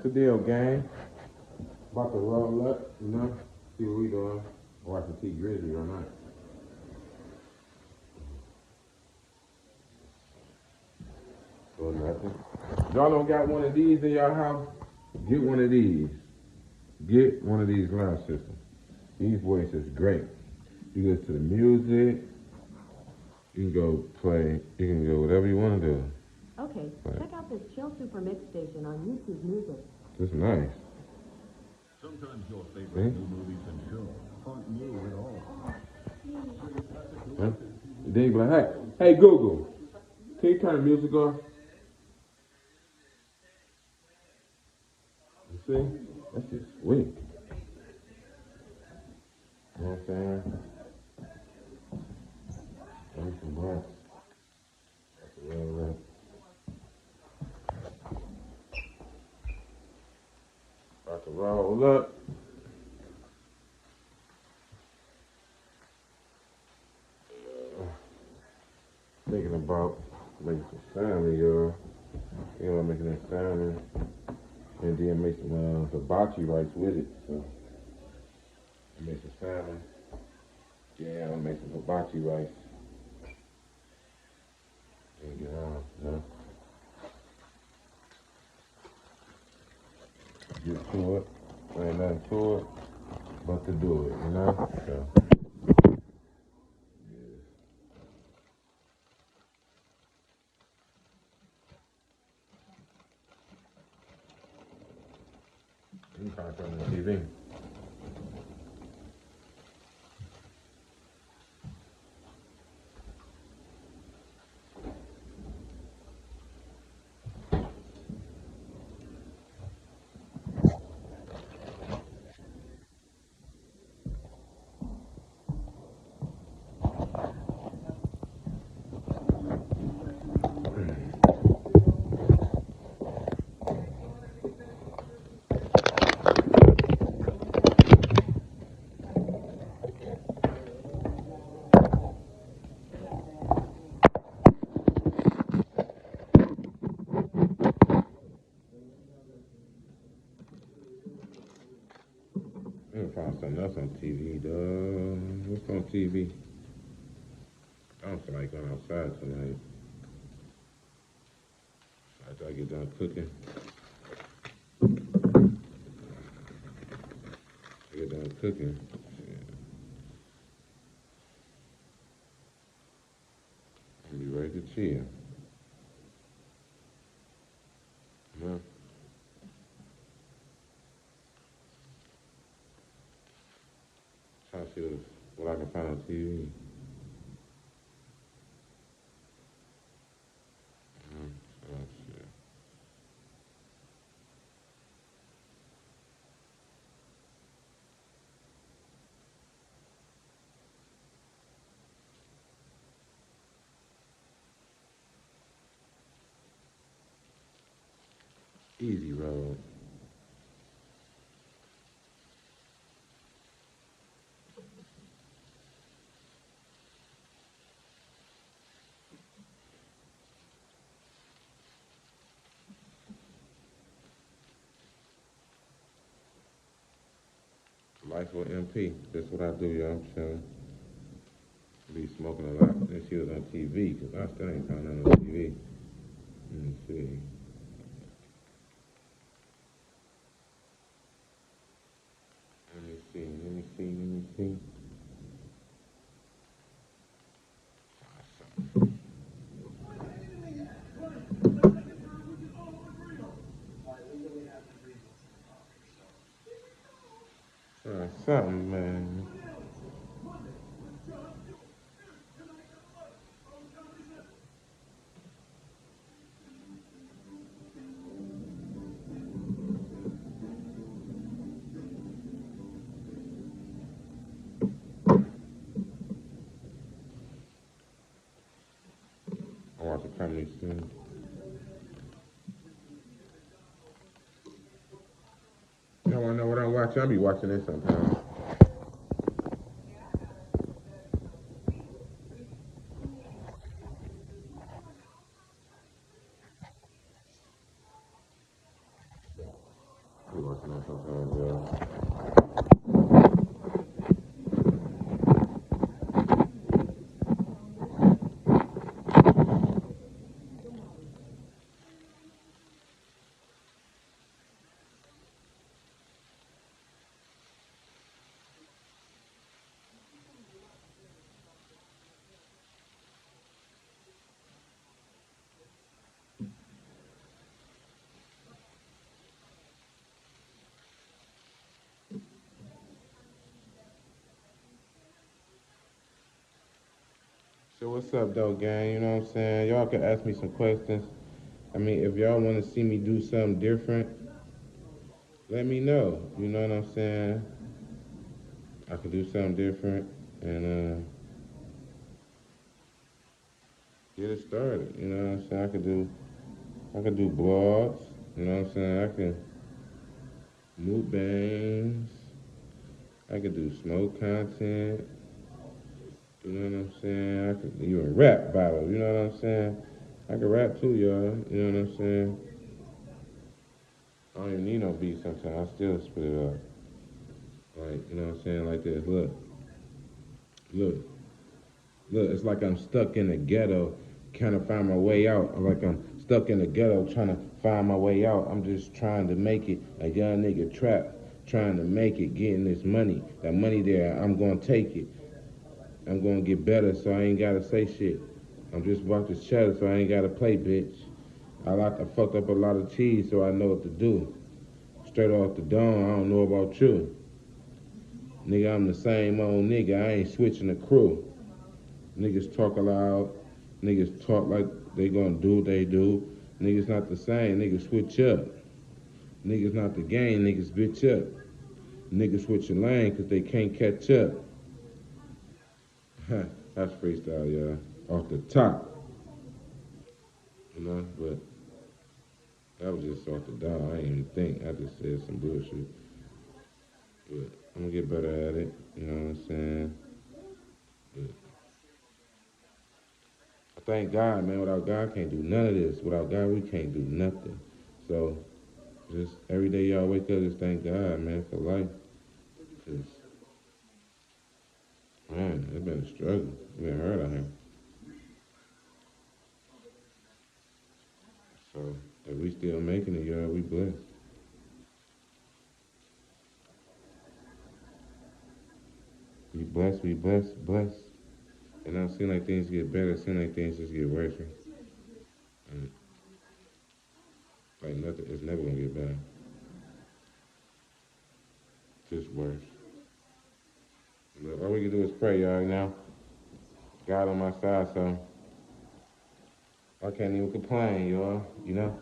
the deal, gang. About to roll up, you know, see what we doing. Watching T Grizzly or not. Doing nothing. Y'all don't got one of these in your house? Get one of these. Get one of these lounge systems. These voices great. You listen to the music. You can go play. You can go whatever you want to do. Okay, check out this Chill Super Mix station on YouTube Music. It's nice. Sometimes your favorite new movies and shows aren't new at all. Huh? Then you be like, hey Google, can you turn the music off? You see? That's just sweet. You know what I'm saying? Give me some blunts. That's a real rip. About to roll up. Thinking about making some salmon, y'all. You know, making that salmon. And then make some hibachi rice with it. So, I make some salmon. Yeah, I'll make some hibachi rice. And get on, you know. Get to it. There ain't nothing to it but to do it, you know? So, yeah. You can find something on TV. You can find something else on TV, dog. What's on TV? I don't feel like going outside tonight. After I get done cooking. I get done cooking. I'll be ready to chill. Yeah. Trying to see what I can find on TV. Oh, shit. Easy road. Life with MP. That's what I do, y'all. I'm chilling. Be smoking a lot. And she was on TV, because I still ain't found nothing on TV. Let me see. Let me see. Let me see. Let me see. Try something, man. I watch a comedy soon. You don't want to know what I'm watching? I'll be watching this sometimes. We watching that sometimes, y'all. So what's up, though, gang? You know what I'm saying? Y'all can ask me some questions. I mean, if y'all want to see me do something different, let me know. You know what I'm saying? I could do something different and get it started. You know what I'm saying? I could do blogs. You know what I'm saying? I can mukbangs. I could do smoke content. You know what I'm saying? I could even rap battle. You know what I'm saying? I could rap too, y'all. You know what I'm saying? I don't even need no beat sometimes. I still spit it up. Like, you know what I'm saying? Like this. Look, look. It's like I'm stuck in the ghetto, trying to find my way out. Like I'm stuck in the ghetto, trying to find my way out. I'm just trying to make it. A young nigga trap, trying to make it, getting this money. That money there, I'm gonna take it. I'm gonna get better, so I ain't gotta say shit. I'm just about to cheddar, so I ain't gotta play, bitch. I fucked up a lot of cheese, so I know what to do. Straight off the dome, I don't know about you. Nigga, I'm the same old nigga. I ain't switching the crew. Niggas talk loud. Niggas talk like they gonna do what they do. Niggas not the same. Niggas switch up. Niggas not the game. Niggas bitch up. Niggas switch your lane because they can't catch up. That's freestyle, y'all. Off the top, you know, but that was just off the dome. I ain't even think. I just said some bullshit. But I'm gonna get better at it. You know what I'm saying? But I thank God, man. Without God, can't do none of this. Without God, we can't do nothing. So just every day y'all wake up, just thank God, man, for life. Cause man, it's been a struggle. It's been hard out here. So if we still making it, y'all, we blessed. We blessed. We blessed. Blessed. And I seem like things get better. It seem like things just get worse. And like nothing, it's never gonna get better. Just worse. But all we can do is pray, y'all. Now, God on my side, so I can't even complain, y'all. You know.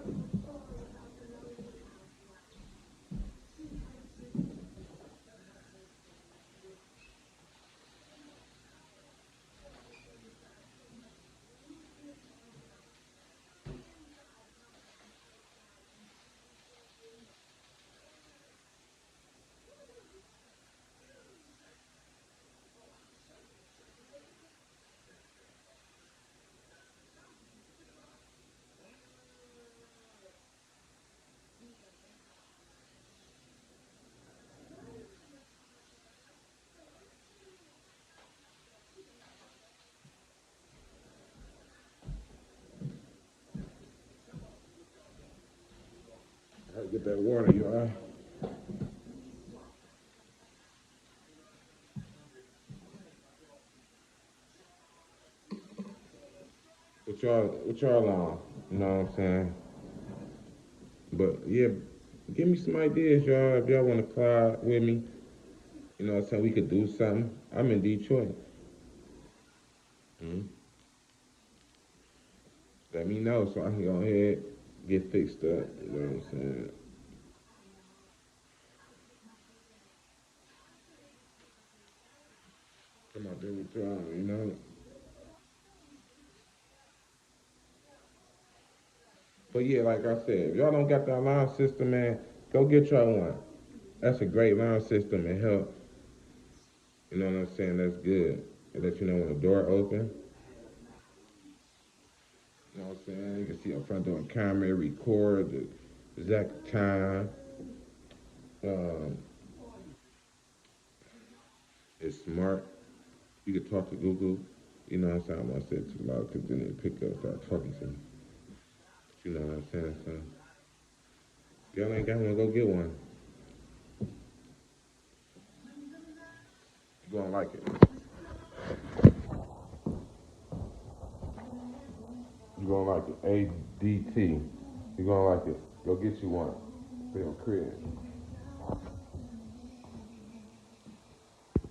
I gotta get that water, y'all. What y'all on? You know what I'm saying? But yeah, give me some ideas, y'all. If y'all want to collab with me, you know what I'm saying? We could do something. I'm in Detroit. Mm-hmm. Let me know so I can go ahead get fixed up. You know what I'm saying? Come out there with y'all, you know? But yeah, like I said, if y'all don't got that alarm system, man, go get y'all one. That's a great alarm system and help. You know what I'm saying? That's good. It lets you know when the door open. You know what I'm saying? You can see up front door camera, record the exact time. Um, it's smart. You can talk to Google. You know what I'm saying? I'm gonna say it too loud because then they pick up, start talking to me. You know what I'm saying? So, if y'all ain't got one, go get one. You're gonna like it. You're gonna like it. ADT. You're gonna like it. Go get you one for your crib.